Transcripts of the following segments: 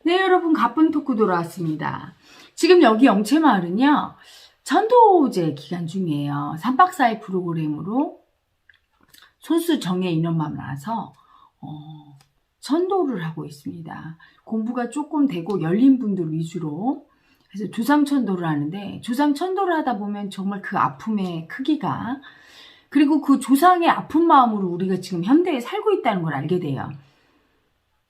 네, 여러분, 가쁜 토크 돌아왔습니다. 지금 여기 영채마을은요, 천도제 기간 중이에요. 3박 4일 프로그램으로 소수 정예 인원만 나와서 천도를 하고 있습니다. 공부가 조금 되고 열린 분들 위주로. 그래서 조상천도를 하는데, 조상천도를 하다 보면 정말 그 아픔의 크기가, 그리고 그 조상의 아픈 마음으로 우리가 지금 현대에 살고 있다는 걸 알게 돼요.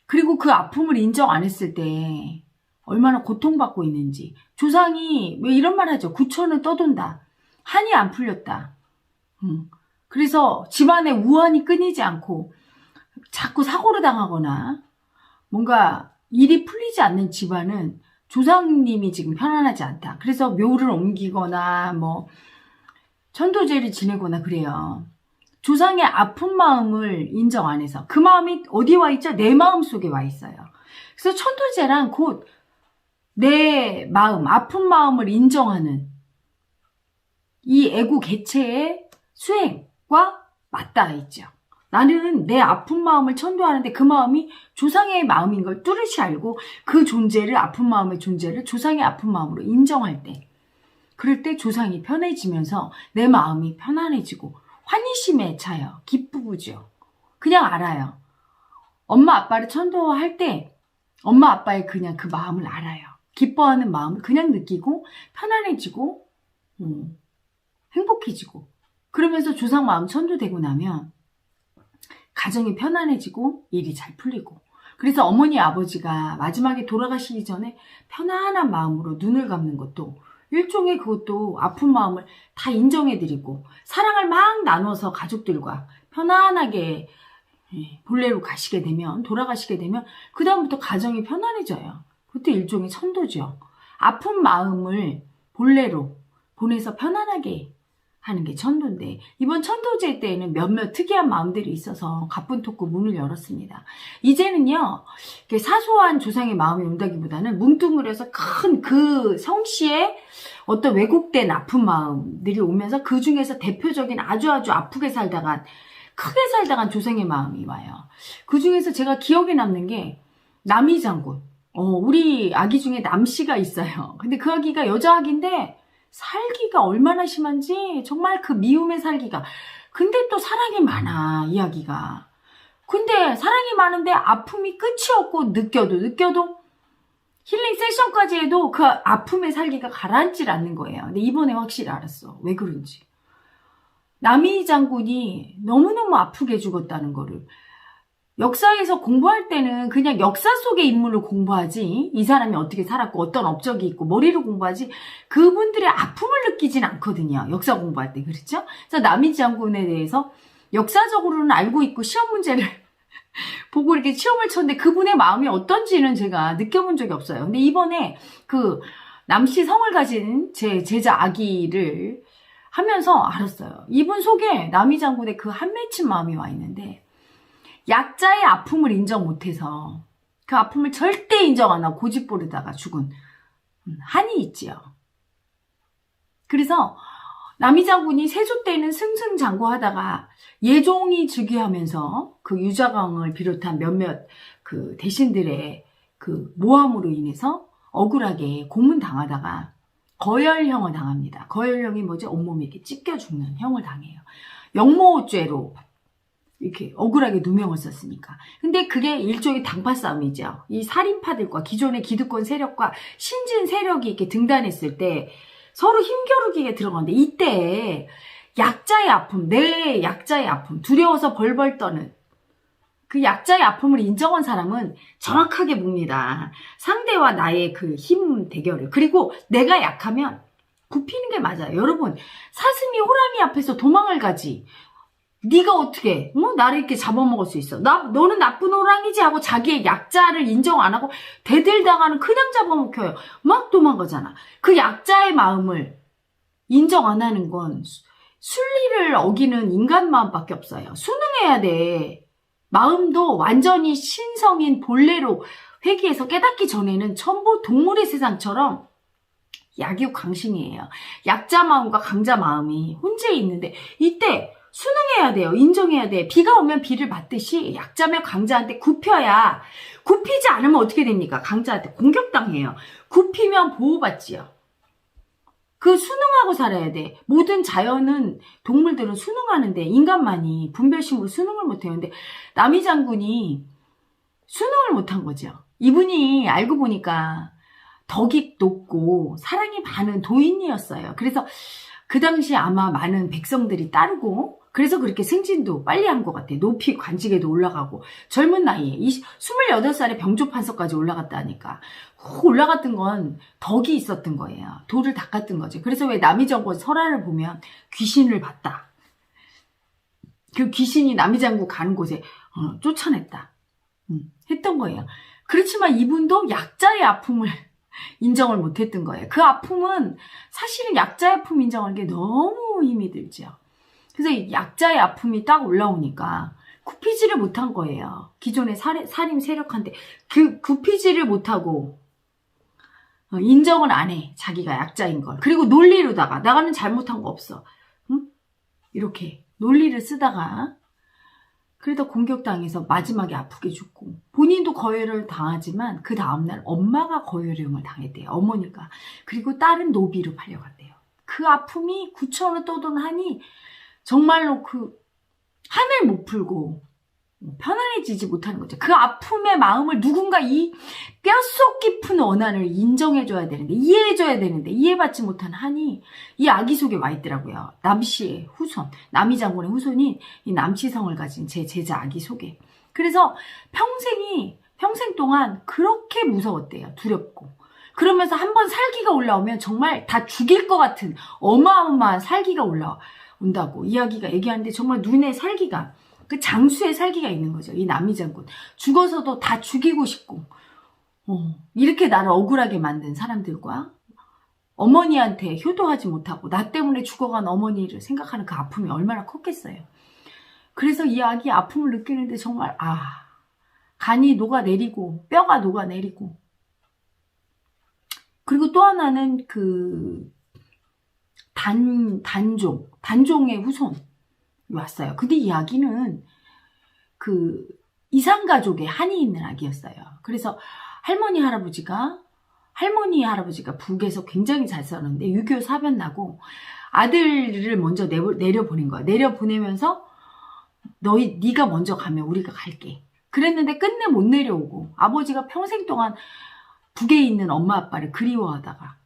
그리고 그 아픔을 인정 안 했을 때 얼마나 고통받고 있는지. 조상이 왜 이런 말 하죠? 구천은 떠돈다. 한이 안 풀렸다. 그래서 집안에 우환이 끊이지 않고 자꾸 사고를 당하거나 뭔가 일이 풀리지 않는 집안은 조상님이 지금 편안하지 않다. 그래서 묘를 옮기거나 뭐 천도제를 지내거나 그래요. 조상의 아픈 마음을 인정 안 해서. 그 마음이 어디 와 있죠? 내 마음 속에 와 있어요. 그래서 천도제란 곧 내 마음, 아픈 마음을 인정하는 이 애고 개체의 수행과 맞닿아 있죠. 나는 내 아픈 마음을 천도하는데 그 마음이 조상의 마음인 걸 뚜렷이 알고 그 존재를, 아픈 마음의 존재를 조상의 아픈 마음으로 인정할 때, 그럴 때 조상이 편해지면서 내 마음이 편안해지고 환희심에 차요. 기쁘죠. 그냥 알아요. 엄마 아빠를 천도할 때 엄마 아빠의 그냥 그 마음을 알아요. 기뻐하는 마음을 그냥 느끼고 편안해지고 행복해지고, 그러면서 조상 마음 천도되고 나면 가정이 편안해지고 일이 잘 풀리고. 그래서 어머니 아버지가 마지막에 돌아가시기 전에 편안한 마음으로 눈을 감는 것도 일종의, 그것도 아픈 마음을 다 인정해드리고 사랑을 막 나눠서 가족들과 편안하게 본래로 가시게 되면, 돌아가시게 되면 그 다음부터 가정이 편안해져요. 그것도 일종의 천도죠. 아픈 마음을 본래로 보내서 편안하게 하는 게 천도인데, 이번 천도제 때에는 몇몇 특이한 마음들이 있어서 가쁜 토크 문을 열었습니다. 이제는요, 사소한 조상의 마음이 온다기보다는 뭉뚱그려서 큰 그 성씨의 어떤 왜곡된 아픈 마음들이 오면서 그 중에서 대표적인 아주 아프게 살다간, 크게 살다간 조상의 마음이 와요. 그 중에서 제가 기억에 남는 게 남이장군. 우리 아기 중에 남씨가 있어요. 근데 그 아기가 여자 아기인데 살기가 얼마나 심한지, 정말 그 미움의 살기가. 근데 또 사랑이 많아, 이 아기가. 근데 사랑이 많은데 아픔이 끝이 없고, 느껴도 힐링 세션까지 해도 그 아픔의 살기가 가라앉질 않는 거예요. 근데 이번에 확실히 알았어. 왜 그런지. 남이 장군이 너무너무 아프게 죽었다는 거를. 역사에서 공부할 때는 그냥 역사 속의 인물을 공부하지, 이 사람이 어떻게 살았고 어떤 업적이 있고 머리로 공부하지, 그분들의 아픔을 느끼진 않거든요. 역사 공부할 때. 그렇죠? 그래서 남이 장군에 대해서 역사적으로는 알고 있고 시험 문제를 보고 이렇게 시험을 쳤는데 그분의 마음이 어떤지는 제가 느껴본 적이 없어요. 근데 이번에 그 남씨 성을 가진 제 제자 아기를 하면서 알았어요. 이분 속에 남이 장군의 그 한 맺힌 마음이 와 있는데, 약자의 아픔을 인정 못해서 그 아픔을 절대 인정 안 하고 고집부리다가 죽은 한이 있지요. 그래서 남이 장군이 세조 때는 승승장구하다가 예종이 즉위하면서 그 유자광을 비롯한 몇몇 그 대신들의 그 모함으로 인해서 억울하게 고문당하다가 거열형을 당합니다. 거열형이 뭐지? 온몸이 이렇게 찢겨 죽는 형을 당해요. 영모죄로 이렇게 억울하게 누명을 썼으니까. 근데 그게 일종의 당파 싸움이죠. 이 살인파들과 기존의 기득권 세력과 신진 세력이 이렇게 등단했을 때 서로 힘겨루기에 들어가는데, 이때 약자의 아픔, 내 약자의 아픔, 두려워서 벌벌 떠는 그 약자의 아픔을 인정한 사람은 정확하게 봅니다. 상대와 나의 그 힘 대결을. 그리고 내가 약하면 굽히는 게 맞아요. 여러분, 사슴이 호랑이 앞에서 도망을 가지, 네가 어떻게 나를 이렇게 잡아먹을 수 있어? 너는 나쁜 호랑이지 하고 자기의 약자를 인정 안 하고 대들다가는 그냥 잡아먹혀요. 막 도망가잖아. 그 약자의 마음을 인정 안 하는 건 순리를 어기는 인간 마음밖에 없어요. 순응해야 돼. 마음도 완전히 신성인 본래로 회귀해서 깨닫기 전에는 전부 동물의 세상처럼 약육강신이에요. 약자 마음과 강자 마음이 혼재해 있는데, 이때 순응해야 돼요. 인정해야 돼. 비가 오면 비를 맞듯이 약자면 강자한테 굽혀야, 굽히지 않으면 어떻게 됩니까? 강자한테 공격당해요. 굽히면 보호받지요. 그 순응하고 살아야 돼. 모든 자연은, 동물들은 순응하는데 인간만이 분별심으로 순응을 못해요. 근데 남이 장군이 순응을 못한 거죠. 이분이 알고 보니까 덕이 높고 사랑이 많은 도인이었어요. 그래서 그 당시 아마 많은 백성들이 따르고, 그래서 그렇게 승진도 빨리 한 것 같아요. 높이 관직에도 올라가고, 젊은 나이에 28살에 병조판서까지 올라갔다니까. 올라갔던 건 덕이 있었던 거예요. 도를 닦았던 거죠. 그래서 왜 남이정권 설화를 보면 귀신을 봤다. 그 귀신이 남이장군 가는 곳에 쫓아냈다. 했던 거예요. 그렇지만 이분도 약자의 아픔을 인정을 못했던 거예요. 그 아픔은 사실은 약자의 아픔 인정하는 게 너무 힘이 들죠. 그래서 약자의 아픔이 딱 올라오니까 굽히지를 못한 거예요. 기존의 살림 세력한테 굽히지를 못하고 인정을 안 해. 자기가 약자인 걸. 그리고 논리로다가 나가는 잘못한 거 없어. 응? 이렇게 논리를 쓰다가 그러다 공격당해서 마지막에 아프게 죽고, 본인도 거열을 당하지만 그 다음날 엄마가 거열형을 당했대요. 어머니가. 그리고 딸은 노비로 팔려갔대요. 그 아픔이 9천을 떠돈하니 정말로 그 한을 못 풀고 편안해지지 못하는 거죠. 그 아픔의 마음을 누군가 이 뼛속 깊은 원한을 인정해줘야 되는데, 이해해줘야 되는데 이해받지 못한 한이 이 아기 속에 와 있더라고요. 남씨의 후손, 남이 장군의 후손인 이 남씨성을 가진 제 제자 아기 속에. 그래서 평생 동안 그렇게 무서웠대요. 두렵고. 그러면서 한번 살기가 올라오면 정말 다 죽일 것 같은 어마어마한 살기가 올라온다고 이야기가 얘기하는데, 정말 눈에 살기가, 그 장수의 살기가 있는 거죠. 이 남이 장군. 죽어서도 다 죽이고 싶고, 이렇게 나를 억울하게 만든 사람들과 어머니한테 효도하지 못하고 나 때문에 죽어간 어머니를 생각하는 그 아픔이 얼마나 컸겠어요. 그래서 이 아기 아픔을 느끼는데 정말 간이 녹아내리고 뼈가 녹아내리고, 그리고 또 하나는 그 단종의 후손 왔어요. 근데 이 아기는 그 이산가족의 한이 있는 아기였어요. 그래서 할머니 할아버지가 북에서 굉장히 잘 살았는데 유교 사변 나고 아들을 먼저 내려보낸 거야. 내려보내면서 네가 먼저 가면 우리가 갈게. 그랬는데 끝내 못 내려오고, 아버지가 평생 동안 북에 있는 엄마 아빠를 그리워하다가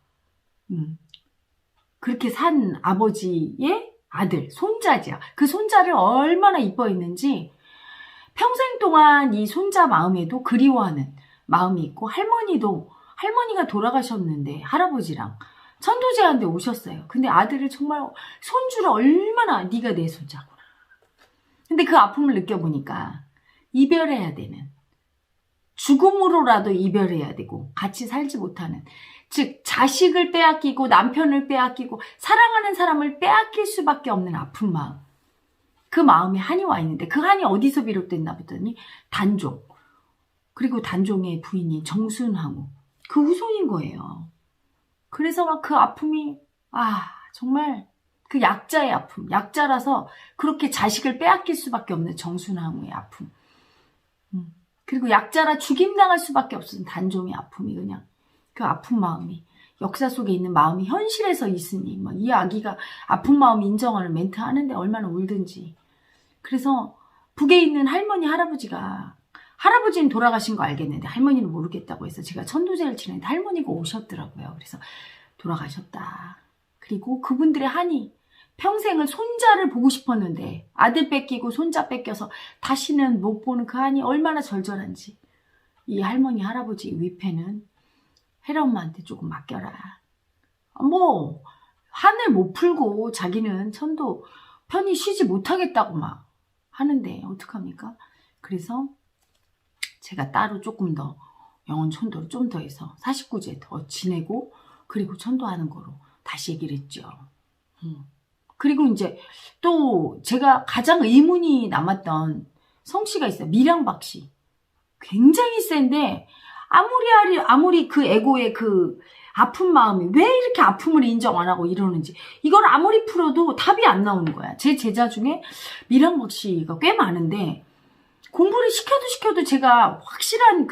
그렇게 산 아버지의 아들, 손자지야. 그 손자를 얼마나 이뻐했는지 평생 동안 이 손자 마음에도 그리워하는 마음이 있고, 할머니가 돌아가셨는데 할아버지랑 천도제한테 오셨어요. 근데 아들을 정말 손주를 얼마나, 네가 내 손자구나. 근데 그 아픔을 느껴보니까 이별해야 되는, 죽음으로라도 이별해야 되고 같이 살지 못하는, 즉 자식을 빼앗기고 남편을 빼앗기고 사랑하는 사람을 빼앗길 수밖에 없는 아픈 마음, 그 마음에 한이 와 있는데, 그 한이 어디서 비롯됐나 보더니 단종, 그리고 단종의 부인이 정순항우, 그 후손인 거예요. 그래서 막 그 아픔이 정말 그 약자의 아픔, 약자라서 그렇게 자식을 빼앗길 수밖에 없는 정순항우의 아픔, 그리고 약자라 죽임당할 수밖에 없는 단종의 아픔이, 그냥 그 아픈 마음이, 역사 속에 있는 마음이 현실에서 있으니 이 아기가 아픈 마음 인정하는 멘트 하는데 얼마나 울든지. 그래서 북에 있는 할머니 할아버지는 돌아가신 거 알겠는데 할머니는 모르겠다고 해서 제가 천도제를 치는데 할머니가 오셨더라고요. 그래서 돌아가셨다. 그리고 그분들의 한이, 평생을 손자를 보고 싶었는데 아들 뺏기고 손자 뺏겨서 다시는 못 보는 그 한이 얼마나 절절한지, 이 할머니 할아버지 위패는 혜라 엄마한테 조금 맡겨라. 한을 못 풀고 자기는 천도 편히 쉬지 못하겠다고 막 하는데 어떡합니까? 그래서 제가 따로 조금 더 영혼 천도를 좀 더 해서 49제 더 지내고, 그리고 천도하는 거로 다시 얘기를 했죠. 그리고 이제 또 제가 가장 의문이 남았던 성씨가 있어요. 밀양박씨. 굉장히 센데 아무리 그 에고에 그 아픈 마음이 왜 이렇게 아픔을 인정 안 하고 이러는지 이걸 아무리 풀어도 답이 안 나오는 거야. 제 제자 중에 미랑박 씨가 꽤 많은데 공부를 시켜도 제가 확실한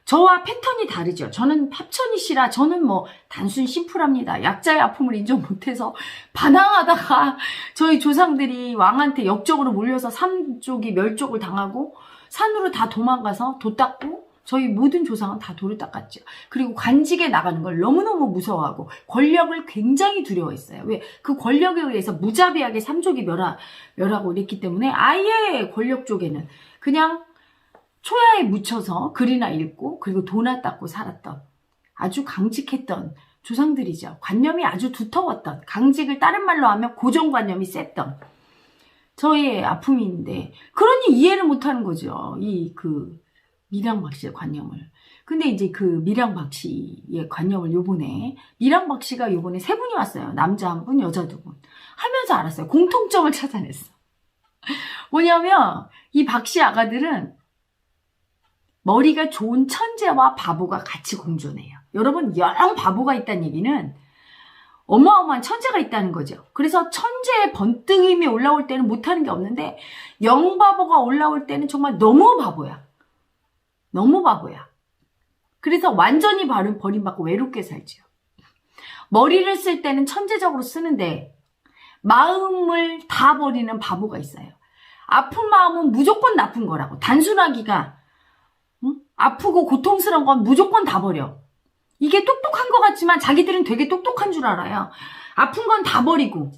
저와 패턴이 다르죠. 저는 합천이 씨라 저는 뭐 단순 심플합니다. 약자의 아픔을 인정 못해서 반항하다가 저희 조상들이 왕한테 역적으로 몰려서 삼족이 멸족을 당하고 산으로 다 도망가서 도 닦고 저희 모든 조상은 다 도를 닦았죠. 그리고 관직에 나가는 걸 너무너무 무서워하고 권력을 굉장히 두려워했어요. 왜? 그 권력에 의해서 무자비하게 삼족이 멸하고 이랬기 때문에 아예 권력 쪽에는 그냥 초야에 묻혀서 글이나 읽고 그리고 도나 닦고 살았던 아주 강직했던 조상들이죠. 관념이 아주 두터웠던, 강직을 다른 말로 하면 고정관념이 셌던 저의 아픔인데 그러니 이해를 못하는 거죠. 미랑박 씨의 관념을. 근데 이제 미랑박 씨의 관념을 요번에 미랑박 씨가 요번에 3분이 왔어요. 남자 1분, 여자 2분. 하면서 알았어요. 공통점을 찾아냈어. 뭐냐면 이 박 씨 아가들은 머리가 좋은 천재와 바보가 같이 공존해요. 여러분, 영 바보가 있다는 얘기는 어마어마한 천재가 있다는 거죠. 그래서 천재의 번뜩임이 올라올 때는 못하는 게 없는데 영 바보가 올라올 때는 정말 너무 바보야. 너무 바보야. 그래서 완전히 버림받고 외롭게 살죠. 머리를 쓸 때는 천재적으로 쓰는데 마음을 다 버리는 바보가 있어요. 아픈 마음은 무조건 나쁜 거라고. 단순하기가 아프고 고통스러운 건 무조건 다 버려. 이게 똑똑한 것 같지만 자기들은 되게 똑똑한 줄 알아요. 아픈 건 다 버리고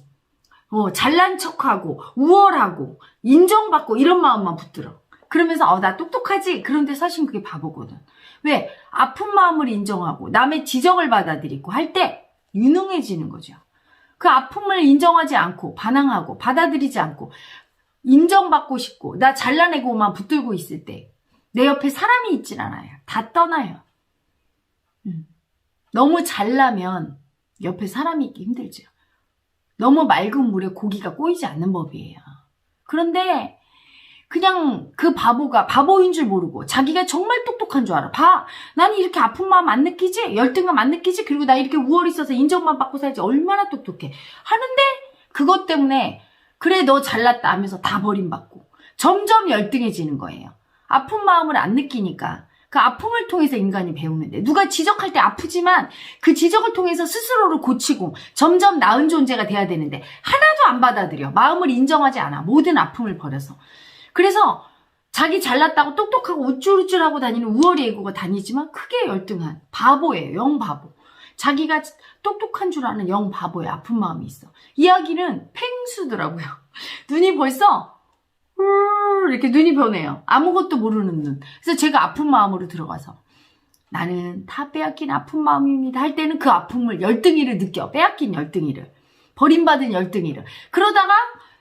잘난 척하고 우월하고 인정받고 이런 마음만 붙들어. 그러면서 나 똑똑하지? 그런데 사실 그게 바보거든. 왜? 아픈 마음을 인정하고 남의 지적을 받아들이고 할 때 유능해지는 거죠. 그 아픔을 인정하지 않고 반항하고 받아들이지 않고 인정받고 싶고 나 잘라내고만 붙들고 있을 때 내 옆에 사람이 있질 않아요. 다 떠나요. 너무 잘나면 옆에 사람이 있기 힘들죠. 너무 맑은 물에 고기가 꼬이지 않는 법이에요. 그런데 그냥 그 바보가 바보인 줄 모르고 자기가 정말 똑똑한 줄 알아. 나는 이렇게 아픈 마음 안 느끼지? 열등감 안 느끼지? 그리고 나 이렇게 우월히 있어서 인정만 받고 살지. 얼마나 똑똑해. 하는데 그것 때문에 그래 너 잘났다 하면서 다 버림받고 점점 열등해지는 거예요. 아픈 마음을 안 느끼니까 그 아픔을 통해서 인간이 배우는데 누가 지적할 때 아프지만 그 지적을 통해서 스스로를 고치고 점점 나은 존재가 돼야 되는데 하나도 안 받아들여. 마음을 인정하지 않아. 모든 아픔을 버려서. 그래서 자기 잘났다고 똑똑하고 우쭐우쭐하고 다니는 우월이 애고가 다니지만 크게 열등한 바보예요. 영 바보. 자기가 똑똑한 줄 아는 영 바보의 아픈 마음이 있어. 이야기는 팽수더라고요. 눈이 벌써 이렇게 눈이 변해요. 아무것도 모르는 눈. 그래서 제가 아픈 마음으로 들어가서 나는 다 빼앗긴 아픈 마음입니다 할 때는 그 아픔을 열등이를 느껴. 빼앗긴 열등이를. 버림받은 열등이를. 그러다가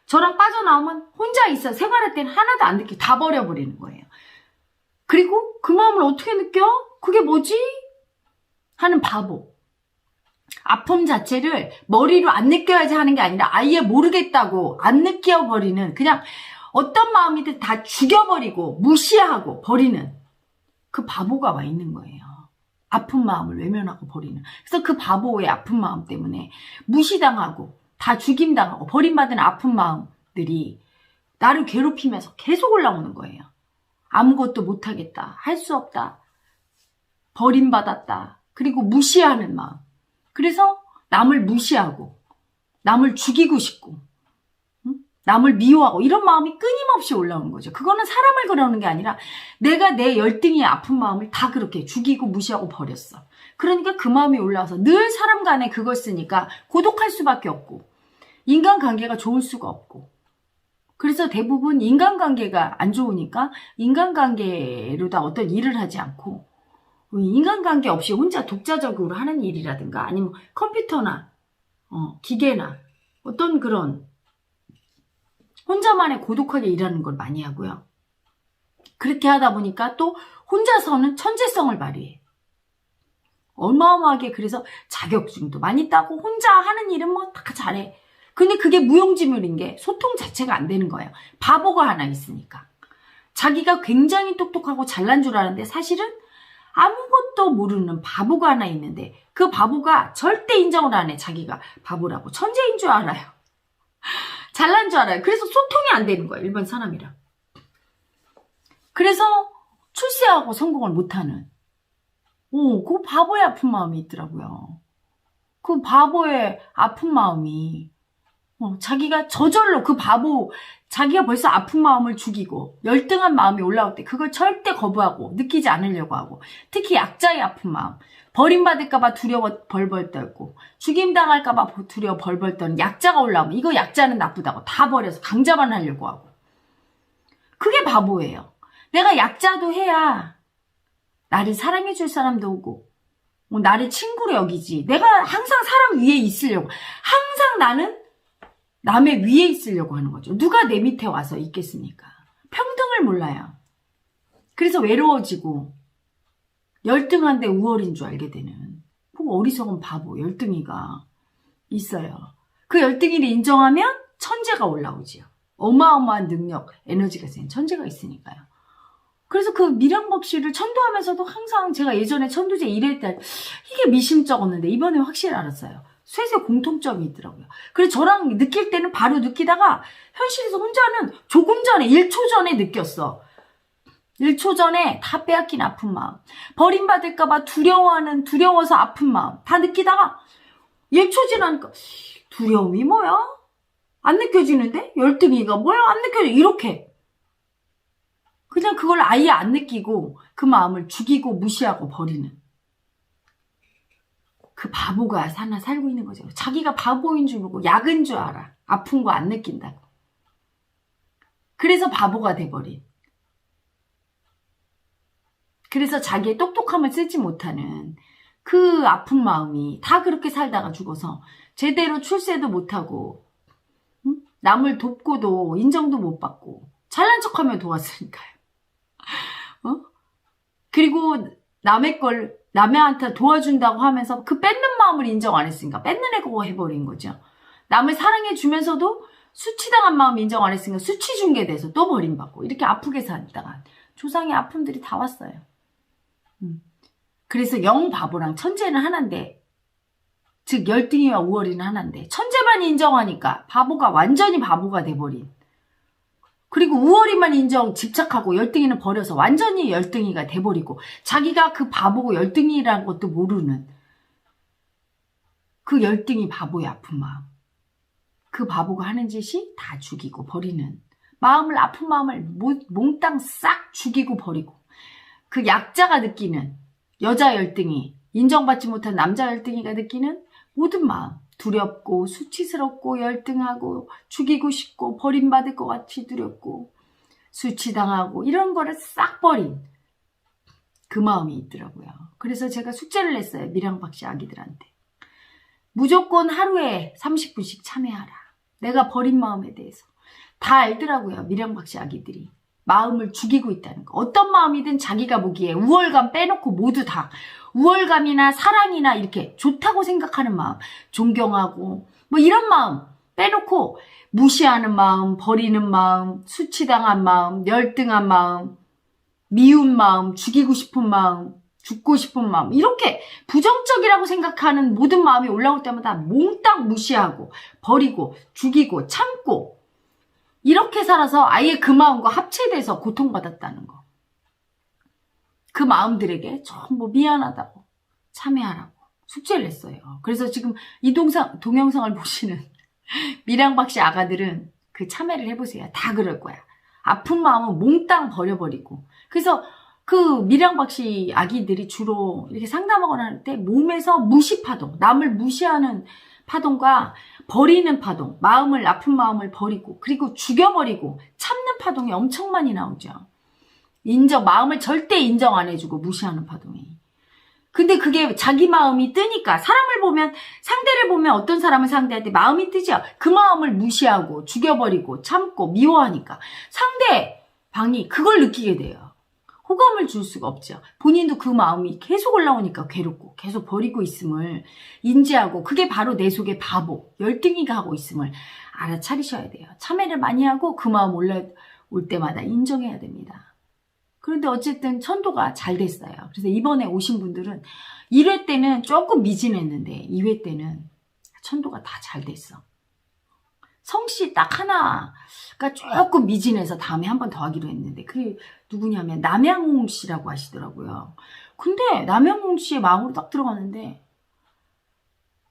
저랑 빠져나오면 혼자 있어. 생활할 때는 하나도 안 느껴. 다 버려버리는 거예요. 그리고 그 마음을 어떻게 느껴? 그게 뭐지? 하는 바보. 아픔 자체를 머리로 안 느껴야지 하는 게 아니라 아예 모르겠다고 안 느껴버리는 그냥 어떤 마음이든 다 죽여버리고 무시하고 버리는 그 바보가 와 있는 거예요. 아픈 마음을 외면하고 버리는. 그래서 그 바보의 아픈 마음 때문에 무시당하고 다 죽임당하고 버림받은 아픈 마음들이 나를 괴롭히면서 계속 올라오는 거예요. 아무것도 못하겠다. 할 수 없다. 버림받았다. 그리고 무시하는 마음. 그래서 남을 무시하고 남을 죽이고 싶고 남을 미워하고 이런 마음이 끊임없이 올라오는 거죠. 그거는 사람을 그러는 게 아니라 내가 내 열등의 아픈 마음을 다 그렇게 죽이고 무시하고 버렸어. 그러니까 그 마음이 올라와서 늘 사람 간에 그걸 쓰니까 고독할 수밖에 없고 인간관계가 좋을 수가 없고 그래서 대부분 인간관계가 안 좋으니까 인간관계로다 어떤 일을 하지 않고 인간관계 없이 혼자 독자적으로 하는 일이라든가 아니면 컴퓨터나 기계나 어떤 그런 혼자만의 고독하게 일하는 걸 많이 하고요. 그렇게 하다 보니까 또 혼자서는 천재성을 발휘해. 어마어마하게 그래서 자격증도 많이 따고 혼자 하는 일은 뭐 다 잘해. 근데 그게 무용지물인 게 소통 자체가 안 되는 거예요. 바보가 하나 있으니까. 자기가 굉장히 똑똑하고 잘난 줄 아는데 사실은 아무것도 모르는 바보가 하나 있는데 그 바보가 절대 인정을 안 해. 자기가 바보라고. 천재인 줄 알아요. 잘난 줄 알아요. 그래서 소통이 안 되는 거예요. 일반 사람이랑. 그래서 출세하고 성공을 못하는 그 바보의 아픈 마음이 있더라고요. 그 바보의 아픈 마음이 자기가 저절로 그 바보 자기가 벌써 아픈 마음을 죽이고 열등한 마음이 올라올 때 그걸 절대 거부하고 느끼지 않으려고 하고 특히 약자의 아픈 마음 버림받을까봐 두려워 벌벌 떨고 죽임당할까봐 두려워 벌벌 떠는 약자가 올라오면 이거 약자는 나쁘다고 다 버려서 강자만 하려고 하고 그게 바보예요. 내가 약자도 해야 나를 사랑해줄 사람도 오고 나를 친구로 여기지. 내가 항상 사람 위에 있으려고 항상 나는 남의 위에 있으려고 하는 거죠. 누가 내 밑에 와서 있겠습니까? 평등을 몰라요. 그래서 외로워지고 열등한데 우월인 줄 알게 되는 어리석은 바보 열등이가 있어요. 그 열등이를 인정하면 천재가 올라오지요. 어마어마한 능력, 에너지가 센 천재가 있으니까요. 그래서 그 밀양법 씨를 천도하면서도 항상 제가 예전에 천도제 일할 때 이게 미심쩍었는데 이번에 확실히 알았어요. 셋의 공통점이 있더라고요. 그래서 저랑 느낄 때는 바로 느끼다가 현실에서 혼자는 조금 전에 1초 전에 느꼈어. 1초 전에 다 빼앗긴 아픈 마음, 버림받을까봐 두려워서 아픈 마음 다 느끼다가 1초 지나니까 두려움이 뭐야? 안 느껴지는데? 열등이가 뭐야? 안 느껴져. 이렇게 그냥 그걸 아예 안 느끼고 그 마음을 죽이고 무시하고 버리는 그 바보가 살고 있는 거죠. 자기가 바보인 줄 모르고 약인 줄 알아. 아픈 거 안 느낀다고. 그래서 바보가 돼버린. 그래서 자기의 똑똑함을 쓰지 못하는 그 아픈 마음이 다 그렇게 살다가 죽어서 제대로 출세도 못하고 남을 돕고도 인정도 못 받고 잘난 척하면 도왔으니까요. 그리고 남한테 도와준다고 하면서 그 뺏는 마음을 인정 안 했으니까 뺏는 애고 해버린 거죠. 남을 사랑해 주면서도 수치당한 마음 인정 안 했으니까 수치 중개돼서 또 버림받고 이렇게 아프게 살다가 조상의 아픔들이 다 왔어요. 그래서 영 바보랑 천재는 하나인데 즉 열등이와 우월이는 하나인데 천재만 인정하니까 바보가 완전히 바보가 돼버린 그리고 우월이만 집착하고 열등이는 버려서 완전히 열등이가 돼버리고 자기가 그 바보고 열등이라는 것도 모르는 그 열등이 바보의 아픈 마음 그 바보가 하는 짓이 다 죽이고 버리는 아픈 마음을 몽땅 싹 죽이고 버리고 그 약자가 느끼는 여자 열등이 인정받지 못한 남자 열등이가 느끼는 모든 마음 두렵고 수치스럽고 열등하고 죽이고 싶고 버림받을 것 같이 두렵고 수치당하고 이런 거를 싹 버린 그 마음이 있더라고요. 그래서 제가 숙제를 냈어요. 밀양박씨 아기들한테. 무조건 하루에 30분씩 참여하라. 내가 버린 마음에 대해서. 다 알더라고요. 밀양박씨 아기들이. 마음을 죽이고 있다는 거. 어떤 마음이든 자기가 보기에 우월감 빼놓고 모두 다 우월감이나 사랑이나 이렇게 좋다고 생각하는 마음, 존경하고 뭐 이런 마음 빼놓고 무시하는 마음, 버리는 마음, 수치당한 마음, 열등한 마음, 미운 마음, 죽이고 싶은 마음, 죽고 싶은 마음 이렇게 부정적이라고 생각하는 모든 마음이 올라올 때마다 몽땅 무시하고 버리고 죽이고 참고 이렇게 살아서 아예 그 마음과 합체돼서 고통받았다는 거. 그 마음들에게 전부 미안하다고 참여하라고 숙제를 냈어요. 그래서 지금 이 동영상을 보시는 밀양박씨 아가들은 그 참여를 해보세요. 다 그럴 거야. 아픈 마음은 몽땅 버려버리고 그래서 그 밀양박씨 아기들이 주로 이렇게 상담하거나 할 때 몸에서 무시파동, 남을 무시하는 파동과 버리는 파동, 아픈 마음을 버리고 그리고 죽여버리고 참는 파동이 엄청 많이 나오죠. 마음을 절대 인정 안 해주고 무시하는 파동이. 근데 그게 자기 마음이 뜨니까 상대를 보면 어떤 사람을 상대할 때 마음이 뜨죠. 그 마음을 무시하고 죽여버리고 참고 미워하니까 상대방이 그걸 느끼게 돼요. 호감을 줄 수가 없죠. 본인도 그 마음이 계속 올라오니까 괴롭고 계속 버리고 있음을 인지하고 그게 바로 내 속에 바보, 열등이가 하고 있음을 알아차리셔야 돼요. 참여를 많이 하고 그 마음 올라올 때마다 인정해야 됩니다. 그런데 어쨌든 천도가 잘 됐어요. 그래서 이번에 오신 분들은 1회 때는 조금 미진했는데 2회 때는 천도가 다 잘 됐어. 성씨 딱 하나가 조금 미진해서 다음에 한 번 더 하기로 했는데 그게 누구냐면 남양홍 씨라고 하시더라고요. 근데 남양홍 씨의 마음으로 딱 들어갔는데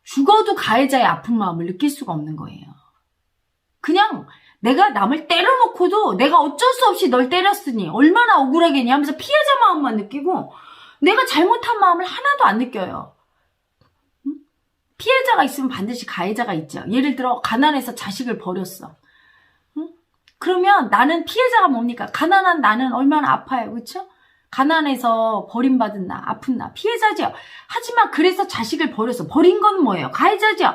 죽어도 가해자의 아픈 마음을 느낄 수가 없는 거예요. 그냥 내가 남을 때려놓고도 내가 어쩔 수 없이 널 때렸으니 얼마나 억울하겠냐 하면서 피해자 마음만 느끼고 내가 잘못한 마음을 하나도 안 느껴요. 피해자가 있으면 반드시 가해자가 있죠. 예를 들어 가난해서 자식을 버렸어. 그러면 나는 피해자가 뭡니까? 가난한 나는 얼마나 아파요. 그렇죠? 가난해서 버림받은 나, 아픈 나, 피해자죠. 하지만 그래서 자식을 버렸어. 버린 건 뭐예요? 가해자죠.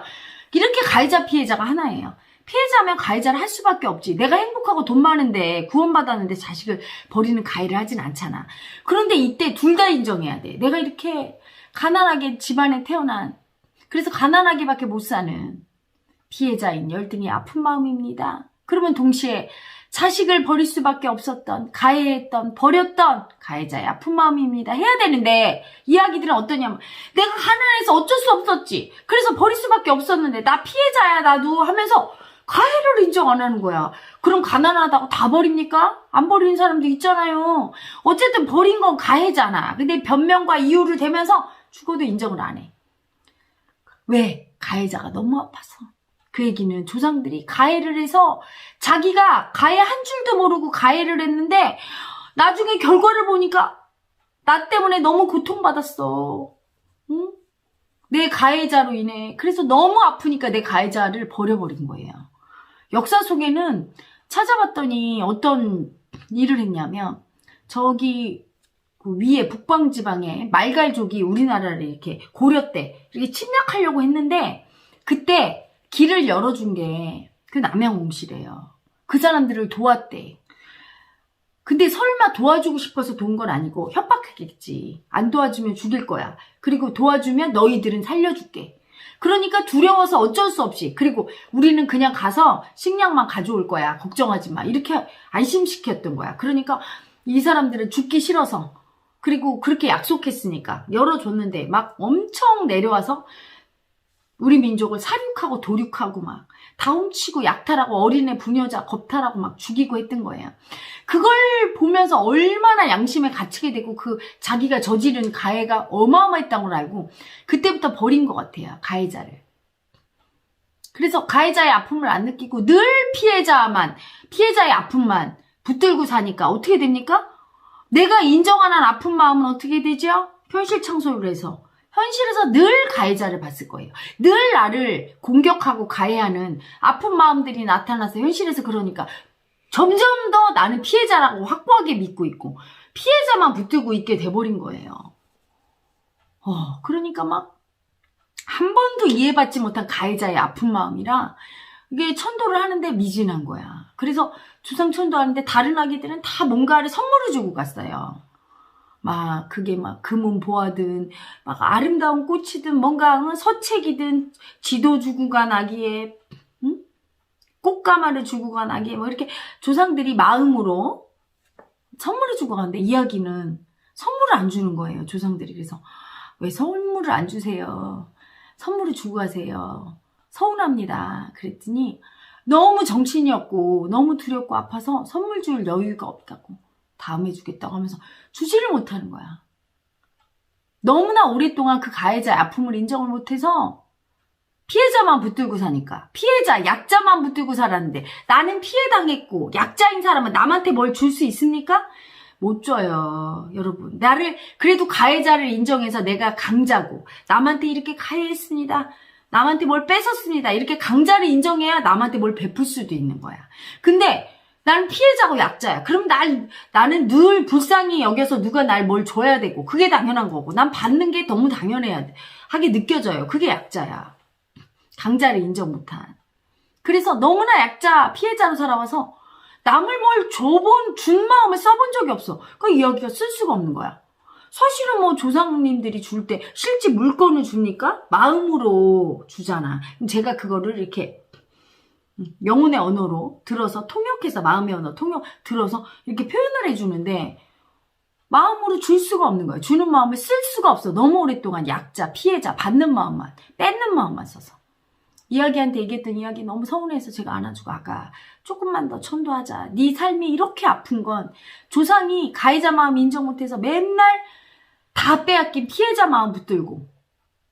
이렇게 가해자 피해자가 하나예요. 피해자면 가해자를 할 수밖에 없지. 내가 행복하고 돈 많은데 구원받았는데 자식을 버리는 가해를 하진 않잖아. 그런데 이때 둘 다 인정해야 돼. 내가 이렇게 가난하게 집안에 태어난 그래서 가난하게밖에 못 사는 피해자인 열등의 아픈 마음입니다. 그러면 동시에 자식을 버릴 수밖에 없었던, 가해했던, 버렸던 가해자의 아픈 마음입니다. 해야 되는데 이야기들은 어떠냐면 내가 가난해서 어쩔 수 없었지. 그래서 버릴 수밖에 없었는데 나 피해자야 나도 하면서 가해를 인정 안 하는 거야. 그럼 가난하다고 다 버립니까? 안 버리는 사람도 있잖아요. 어쨌든 버린 건 가해잖아. 근데 변명과 이유를 대면서 죽어도 인정을 안 해. 왜? 가해자가 너무 아파서. 그 얘기는 조상들이 가해를 해서 자기가 가해 한 줄도 모르고 가해를 했는데 나중에 결과를 보니까 나 때문에 너무 고통받았어. 응? 내 가해자로 인해. 그래서 너무 아프니까 내 가해자를 버려버린 거예요. 역사 속에는 찾아봤더니 어떤 일을 했냐면 저기 그 위에 북방지방에 말갈족이 우리나라를 이렇게 고려 때 이렇게 침략하려고 했는데 그때 길을 열어준 게 그 남양홍 씨래요. 그 사람들을 도왔대. 근데 설마 도와주고 싶어서 도운 건 아니고 협박했겠지. 안 도와주면 죽일 거야. 그리고 도와주면 너희들은 살려줄게. 그러니까 두려워서 어쩔 수 없이 그리고 우리는 그냥 가서 식량만 가져올 거야. 걱정하지 마. 이렇게 안심시켰던 거야. 그러니까 이 사람들은 죽기 싫어서 그리고 그렇게 약속했으니까 열어줬는데 막 엄청 내려와서 우리 민족을 사륙하고 도륙하고 막 다 훔치고 약탈하고 어린애 부녀자 겁탈하고 막 죽이고 했던 거예요. 그걸 보면서 얼마나 양심에 갇히게 되고 그 자기가 저지른 가해가 어마어마했다는 걸 알고 그때부터 버린 것 같아요. 가해자를. 그래서 가해자의 아픔을 안 느끼고 늘 피해자의 아픔만 붙들고 사니까 어떻게 됩니까? 내가 인정하는 아픈 마음은 어떻게 되죠? 현실 청소를 해서 현실에서 늘 가해자를 봤을 거예요. 늘 나를 공격하고 가해하는 아픈 마음들이 나타나서 현실에서 그러니까 점점 더 나는 피해자라고 확고하게 믿고 있고 피해자만 붙들고 있게 돼버린 거예요. 그러니까 막 한 번도 이해받지 못한 가해자의 아픈 마음이라 이게 천도를 하는데 미진한 거야. 그래서 주상천도 하는데 다른 아기들은 다 뭔가를 선물을 주고 갔어요. 막 그게 막 금은 보화든 막 아름다운 꽃이든 뭔가 서책이든 지도 주고 간 아기에 응? 꽃가마를 주고 간 아기에 뭐 이렇게 조상들이 마음으로 선물을 주고 가는데 이야기는 선물을 안 주는 거예요. 조상들이. 그래서 왜 선물을 안 주세요? 선물을 주고 가세요. 서운합니다. 그랬더니 너무 정신이 없고 너무 두렵고 아파서 선물 줄 여유가 없다고 다음에 주겠다고 하면서 주지를 못하는 거야. 너무나 오랫동안 그 가해자의 아픔을 인정을 못해서 피해자만 붙들고 사니까 피해자, 약자만 붙들고 살았는데 나는 피해당했고 약자인 사람은 남한테 뭘 줄 수 있습니까? 못 줘요. 여러분. 나를 그래도 가해자를 인정해서 내가 강자고 남한테 이렇게 가해했습니다. 남한테 뭘 뺏었습니다. 이렇게 강자를 인정해야 남한테 뭘 베풀 수도 있는 거야. 근데 나는 피해자고 약자야. 그럼 나는 늘 불쌍히 여겨서 누가 날 뭘 줘야 되고 그게 당연한 거고 난 받는 게 너무 당연해야 돼. 하게 느껴져요. 그게 약자야. 강자를 인정 못한. 그래서 너무나 약자, 피해자로 살아와서 남을 뭘 준 마음을 써본 적이 없어. 그 이야기가 쓸 수가 없는 거야. 사실은 뭐 조상님들이 줄 때 실제 물건을 줍니까? 마음으로 주잖아. 그럼 제가 그거를 이렇게 영혼의 언어로 들어서 통역해서 마음의 언어 들어서 이렇게 표현을 해주는데 마음으로 줄 수가 없는 거예요. 주는 마음을 쓸 수가 없어. 너무 오랫동안 약자, 피해자, 받는 마음만, 뺏는 마음만 써서. 이야기한테 얘기했던 이야기 너무 서운해서 제가 안아주고 아까 조금만 더 천도하자. 네 삶이 이렇게 아픈 건 조상이 가해자 마음 인정 못해서 맨날 다 빼앗긴 피해자 마음 붙들고,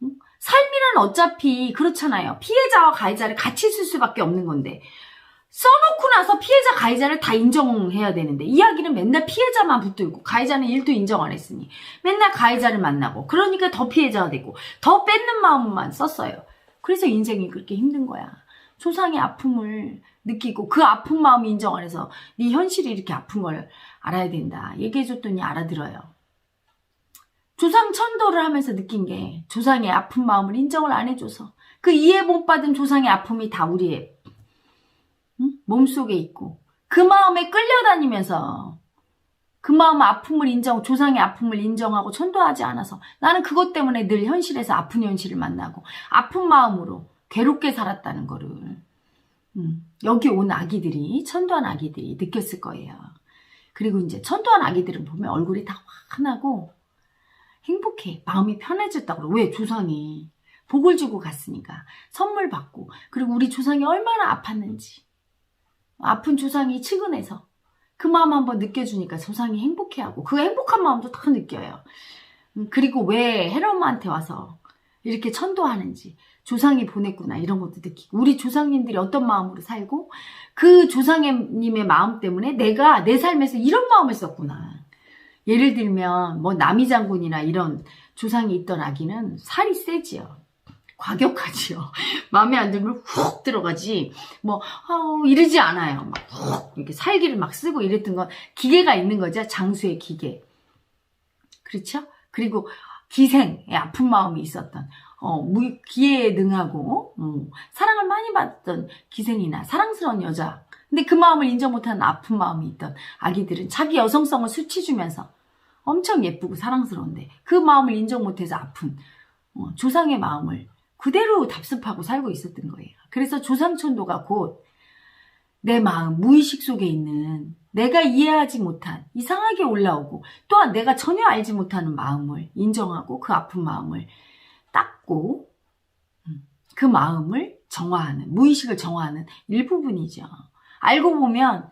응? 삶이란 어차피 그렇잖아요. 피해자와 가해자를 같이 쓸 수밖에 없는 건데 써놓고 나서 피해자 가해자를 다 인정해야 되는데 이야기는 맨날 피해자만 붙들고 가해자는 일도 인정 안 했으니 맨날 가해자를 만나고 그러니까 더 피해자가 되고 더 뺏는 마음만 썼어요. 그래서 인생이 그렇게 힘든 거야. 조상의 아픔을 느끼고 그 아픈 마음이 인정 안 해서 네 현실이 이렇게 아픈 걸 알아야 된다. 얘기해줬더니 알아들어요. 조상 천도를 하면서 느낀 게 조상의 아픈 마음을 인정을 안 해줘서 그 이해 못 받은 조상의 아픔이 다 우리의 몸속에 있고 그 마음에 끌려다니면서 그 마음 아픔을 조상의 아픔을 인정하고 천도하지 않아서 나는 그것 때문에 늘 현실에서 아픈 현실을 만나고 아픈 마음으로 괴롭게 살았다는 거를 여기 온 아기들이 천도한 아기들이 느꼈을 거예요. 그리고 이제 천도한 아기들은 보면 얼굴이 다 환하고 행복해. 마음이 편해졌다고 그래. 왜? 조상이 복을 주고 갔으니까 선물 받고 그리고 우리 조상이 얼마나 아팠는지 아픈 조상이 측은해서 그 마음 한번 느껴주니까 조상이 행복해하고 그 행복한 마음도 다 느껴요. 그리고 왜 헬엄마한테 와서 이렇게 천도하는지 조상이 보냈구나 이런 것도 느끼고 우리 조상님들이 어떤 마음으로 살고 그 조상님의 마음 때문에 내가 내 삶에서 이런 마음을 썼구나. 예를 들면 뭐 남이장군이나 이런 조상이 있던 아기는 살이 세지요. 과격하지요. 마음에 안 들면 훅 들어가지 뭐 이러지 않아요. 막 훅 이렇게 살기를 막 쓰고 이랬던 건 기계가 있는 거죠. 장수의 기계. 그렇죠? 그리고 기생의 아픈 마음이 있었던 기회에 능하고 사랑을 많이 받던 기생이나 사랑스러운 여자 근데 그 마음을 인정 못하는 아픈 마음이 있던 아기들은 자기 여성성을 수치주면서 엄청 예쁘고 사랑스러운데 그 마음을 인정 못해서 아픈 조상의 마음을 그대로 답습하고 살고 있었던 거예요. 그래서 조상천도가 곧 내 마음, 무의식 속에 있는 내가 이해하지 못한 이상하게 올라오고 또한 내가 전혀 알지 못하는 마음을 인정하고 그 아픈 마음을 닦고 그 마음을 정화하는, 무의식을 정화하는 일부분이죠. 알고 보면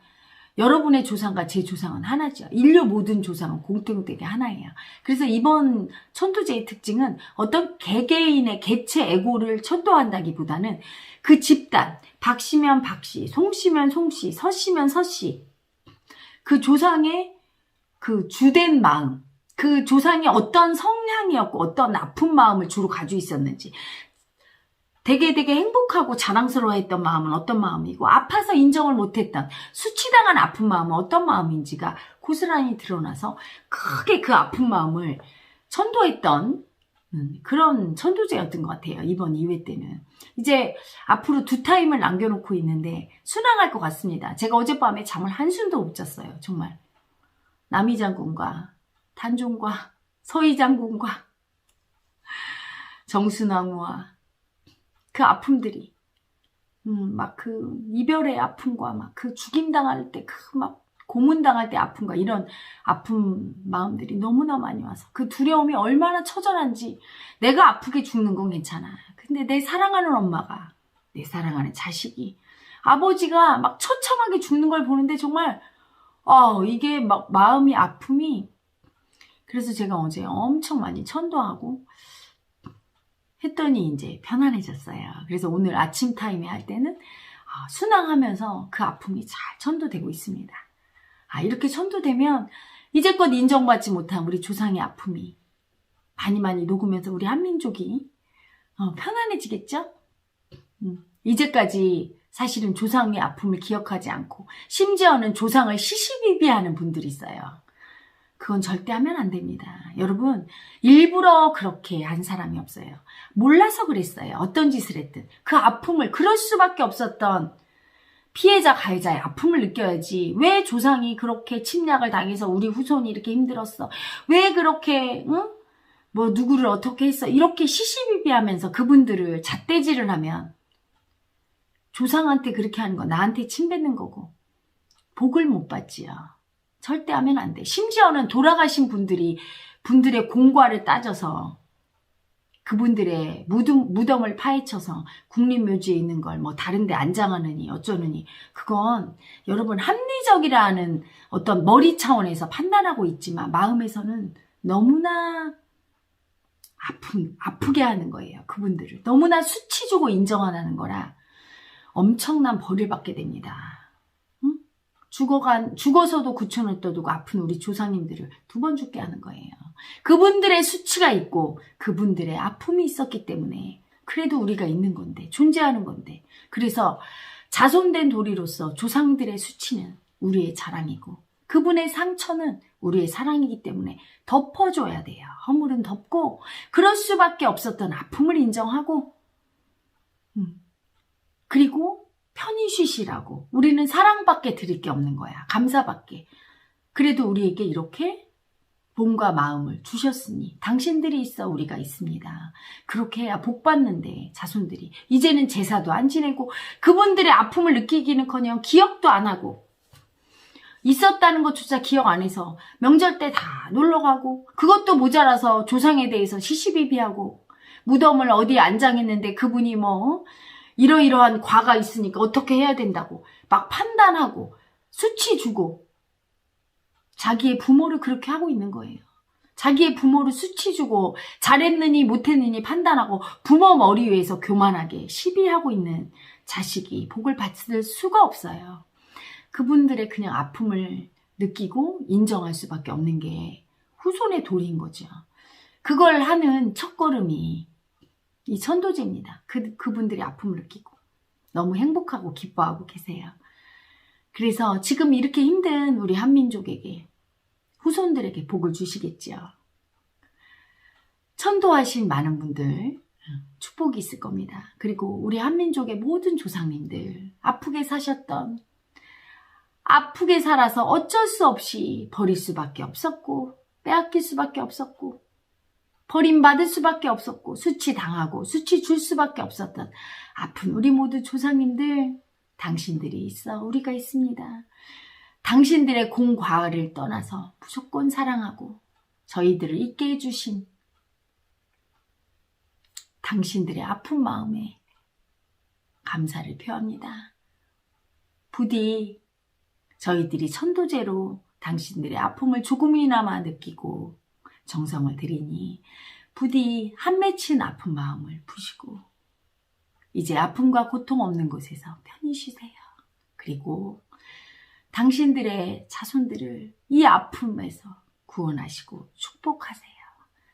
여러분의 조상과 제 조상은 하나죠. 인류 모든 조상은 공통되게 하나예요. 그래서 이번 천도제의 특징은 어떤 개개인의 개체 에고를 천도한다기보다는 그 집단, 박씨면 박씨, 송씨면 송씨, 서씨면 서씨, 그 조상의 그 주된 마음, 그 조상이 어떤 성향이었고 어떤 아픈 마음을 주로 가지고 있었는지 되게 행복하고 자랑스러워했던 마음은 어떤 마음이고 아파서 인정을 못했던 수치당한 아픈 마음은 어떤 마음인지가 고스란히 드러나서 크게 그 아픈 마음을 천도했던 그런 천도제였던 것 같아요. 이번 2회 때는. 이제 앞으로 2타임을 남겨놓고 있는데 순항할 것 같습니다. 제가 어젯밤에 잠을 한숨도 못 잤어요. 정말. 남이장군과 단종과 서희장군과 정순왕후와 그 아픔들이 막 그 이별의 아픔과 막 그 죽임 당할 때 그 막 고문 당할 때 아픔과 이런 아픈 마음들이 너무나 많이 와서 그 두려움이 얼마나 처절한지 내가 아프게 죽는 건 괜찮아. 근데 내 사랑하는 엄마가 내 사랑하는 자식이 아버지가 막 처참하게 죽는 걸 보는데 정말 이게 막 마음이 아픔이 그래서 제가 어제 엄청 많이 천도하고 했더니 이제 편안해졌어요. 그래서 오늘 아침 타임에 할 때는 순항하면서 그 아픔이 잘 천도되고 있습니다. 이렇게 천도되면 이제껏 인정받지 못한 우리 조상의 아픔이 많이 녹으면서 우리 한민족이 편안해지겠죠? 이제까지 사실은 조상의 아픔을 기억하지 않고 심지어는 조상을 시시비비하는 분들이 있어요. 그건 절대 하면 안 됩니다. 여러분 일부러 그렇게 한 사람이 없어요. 몰라서 그랬어요. 어떤 짓을 했든 그 아픔을 그럴 수밖에 없었던 피해자 가해자의 아픔을 느껴야지. 왜 조상이 그렇게 침략을 당해서 우리 후손이 이렇게 힘들었어. 왜 그렇게 뭐 누구를 어떻게 했어. 이렇게 시시비비하면서 그분들을 잣대질을 하면 조상한테 그렇게 하는 거 나한테 침 뱉는 거고 복을 못 받지요. 절대 하면 안 돼. 심지어는 돌아가신 분들의 공과를 따져서 그분들의 무덤을 파헤쳐서 국립묘지에 있는 걸 뭐 다른 데 안장하느니 어쩌느니, 그건 여러분 합리적이라는 어떤 머리 차원에서 판단하고 있지만 마음에서는 너무나 아프게 하는 거예요. 그분들을 너무나 수치 주고 인정하는 거라 엄청난 벌을 받게 됩니다. 응? 죽어서도 구천을 떠두고 아픈 우리 조상님들을 2번 죽게 하는 거예요. 그분들의 수치가 있고 그분들의 아픔이 있었기 때문에 그래도 우리가 있는 건데, 존재하는 건데, 그래서 자손된 도리로서 조상들의 수치는 우리의 자랑이고 그분의 상처는 우리의 사랑이기 때문에 덮어줘야 돼요. 허물은 덮고 그럴 수밖에 없었던 아픔을 인정하고, 그리고 편히 쉬시라고. 우리는 사랑밖에 드릴 게 없는 거야. 감사밖에. 그래도 우리에게 이렇게 몸과 마음을 주셨으니 당신들이 있어 우리가 있습니다. 그렇게 해야 복 받는데, 자손들이 이제는 제사도 안 지내고 그분들의 아픔을 느끼기는커녕 기억도 안 하고, 있었다는 것조차 기억 안 해서 명절 때 다 놀러가고, 그것도 모자라서 조상에 대해서 시시비비하고, 무덤을 어디에 안장했는데 그분이 뭐 이러이러한 과가 있으니까 어떻게 해야 된다고 막 판단하고 수치 주고, 자기의 부모를 그렇게 하고 있는 거예요. 자기의 부모를 수치 주고 잘했느니 못했느니 판단하고 부모 머리 위에서 교만하게 시비하고 있는 자식이 복을 받을 수가 없어요. 그분들의 그냥 아픔을 느끼고 인정할 수밖에 없는 게 후손의 도리인 거죠. 그걸 하는 첫걸음이 이 천도제입니다. 그분들의 아픔을 느끼고 너무 행복하고 기뻐하고 계세요. 그래서 지금 이렇게 힘든 우리 한민족에게, 후손들에게 복을 주시겠죠. 천도하신 많은 분들 축복이 있을 겁니다. 그리고 우리 한민족의 모든 조상님들, 아프게 사셨던, 아프게 살아서 어쩔 수 없이 버릴 수밖에 없었고 빼앗길 수밖에 없었고 버림받을 수밖에 없었고 수치 당하고 수치 줄 수밖에 없었던 아픈 우리 모두 조상님들, 당신들이 있어 우리가 있습니다. 당신들의 공과를 떠나서 무조건 사랑하고 저희들을 있게 해주신 당신들의 아픈 마음에 감사를 표합니다. 부디 저희들이 천도제로 당신들의 아픔을 조금이나마 느끼고 정성을 들이니 부디 한 맺힌 아픈 마음을 푸시고 이제 아픔과 고통 없는 곳에서 편히 쉬세요. 그리고 당신들의 자손들을 이 아픔에서 구원하시고 축복하세요.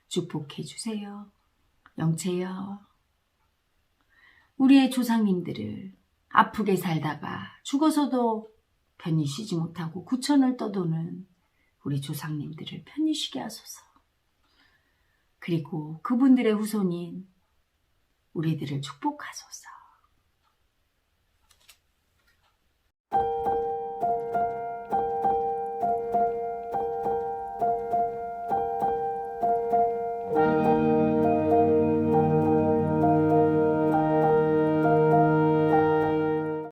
축복해 주세요. 영체여, 우리의 조상님들을 아프게 살다가 죽어서도 편히 쉬지 못하고 구천을 떠도는 우리 조상님들을 편히 쉬게 하소서. 그리고 그분들의 후손인 우리들을 축복하소서.